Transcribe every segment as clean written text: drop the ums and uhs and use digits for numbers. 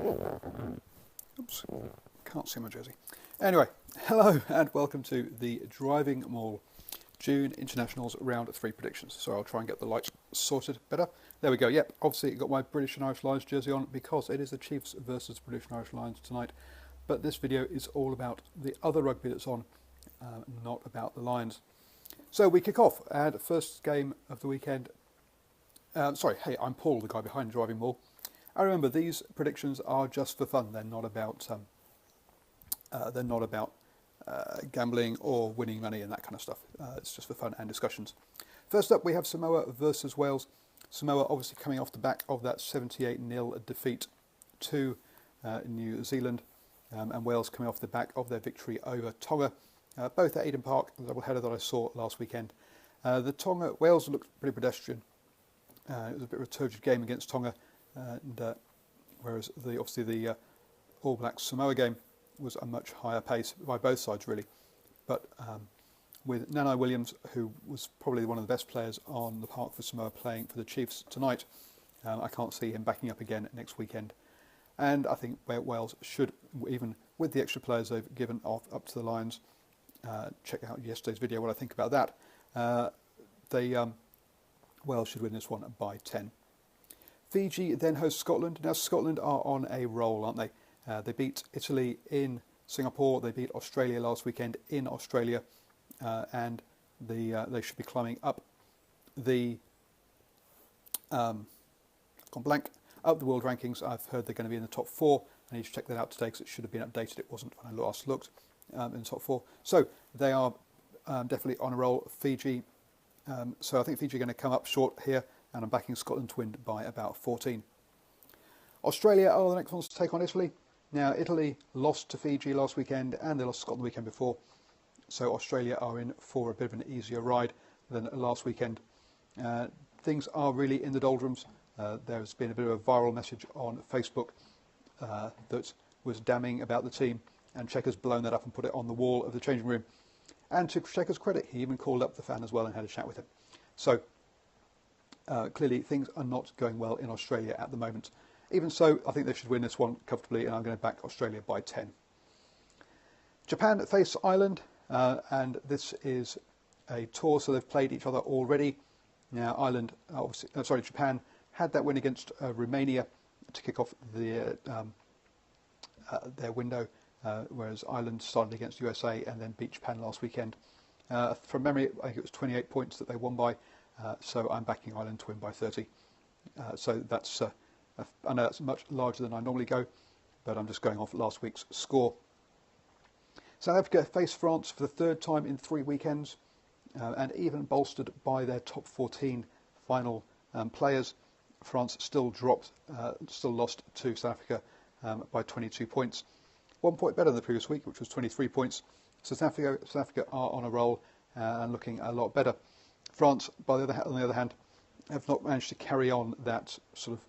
Oops, can't see my jersey. Anyway, hello and welcome to the DrivingMaul June Internationals Round 3 predictions. So I'll try and get the lights sorted better. There we go. Yep, obviously got my British and Irish Lions jersey on because it is the Chiefs versus British and Irish Lions tonight. But this video is all about the other rugby that's on, not about the Lions. So we kick off, and first game of the weekend. Hey, I'm Paul, the guy behind DrivingMaul. I remember these predictions are just for fun. They're not about gambling or winning money and that kind of stuff. It's just for fun and discussions. First up, we have Samoa versus Wales. Samoa obviously coming off the back of that 78-0 defeat to New Zealand, and Wales coming off the back of their victory over Tonga, both at Eden Park, the doubleheader that I saw last weekend. Wales looked pretty pedestrian. It was a bit of a turgid game against Tonga. Whereas the All Blacks Samoa game was a much higher pace by both sides really, but with Nanai Williams, who was probably one of the best players on the park for Samoa, playing for the Chiefs tonight, I can't see him backing up again next weekend. And I think Wales should, even with the extra players they've given off up to the Lions, check out yesterday's video what I think about that. Wales should win this one by 10. Fiji then hosts Scotland. Now Scotland are on a roll, aren't they? They beat Italy in Singapore. They beat Australia last weekend in Australia, and they should be climbing up the up the world rankings. I've heard they're going to be in the top 4. I need to check that out today because it should have been updated. It wasn't when I last looked in the top 4. So they are definitely on a roll. Fiji. So I think Fiji are going to come up short here, and I'm backing Scotland to win by about 14. Australia are the next ones to take on Italy. Now, Italy lost to Fiji last weekend, and they lost to Scotland the weekend before. So Australia are in for a bit of an easier ride than last weekend. Things are really in the doldrums. There's been a bit of a viral message on Facebook that was damning about the team, and Cheika's blown that up and put it on the wall of the changing room. And to Cheika's credit, he even called up the fan as well and had a chat with him. So clearly things are not going well in Australia at the moment. Even so, I think they should win this one comfortably, and I'm going to back Australia by 10. Japan face Ireland, and this is a tour, so they've played each other already. Now, Japan had that win against Romania to kick off their window, whereas Ireland started against USA and then beat Japan last weekend. From memory, I think it was 28 points that they won by. So I'm backing Ireland to win by 30. So that's, I know that's much larger than I normally go, but I'm just going off last week's score. South Africa face France for the 3rd time in 3 weekends, and even bolstered by their top 14 final players. France still lost to South Africa by 22 points. 1 point better than the previous week, which was 23 points. So South Africa are on a roll and looking a lot better. France, on the other hand, have not managed to carry on that sort of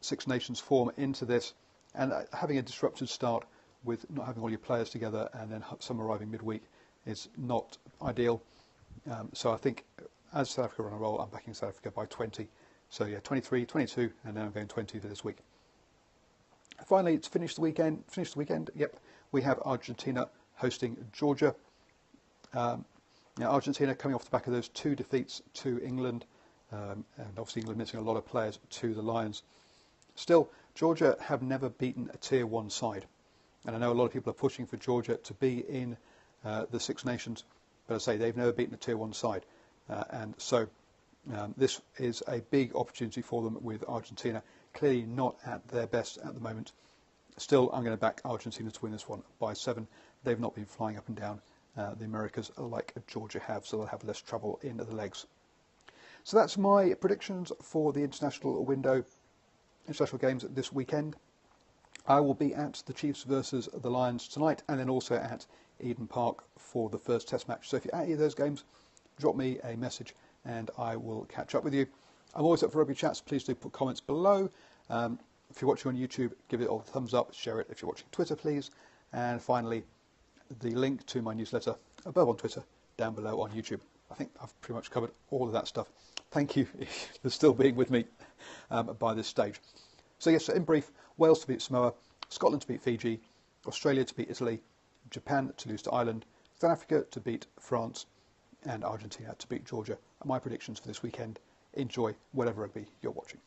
Six Nations form into this, and having a disrupted start with not having all your players together and then some arriving midweek is not ideal. So I think as South Africa are on a roll, I'm backing South Africa by 20. So yeah, 23, 22, and then I'm going 20 for this week. Finally, to finish the weekend, we have Argentina hosting Georgia. Now, Argentina coming off the back of those 2 defeats to England, and obviously England missing a lot of players to the Lions. Still, Georgia have never beaten a Tier 1 side. And I know a lot of people are pushing for Georgia to be in the Six Nations, but I say they've never beaten a Tier 1 side. And so this is a big opportunity for them with Argentina. Clearly not at their best at the moment. Still, I'm going to back Argentina to win this one by 7. They've not been flying up and down the Americas like Georgia have, so they'll have less trouble in the legs. So that's my predictions for the international games this weekend. I will be at the Chiefs versus the Lions tonight, and then also at Eden Park for the first Test match. So if you're at either of those games, drop me a message and I will catch up with you. I'm always up for rugby chats. Please do put comments below. If you're watching on YouTube, give it a thumbs up, share it. If you're watching Twitter, please. And finally, the link to my newsletter above on Twitter, down below on YouTube. I think I've pretty much covered all of that stuff. Thank you for still being with me by this stage. So yes, in brief, Wales to beat Samoa, Scotland to beat Fiji, Australia to beat Italy, Japan to lose to Ireland, South Africa to beat France, and Argentina to beat Georgia are my predictions for this weekend. Enjoy whatever rugby you're watching.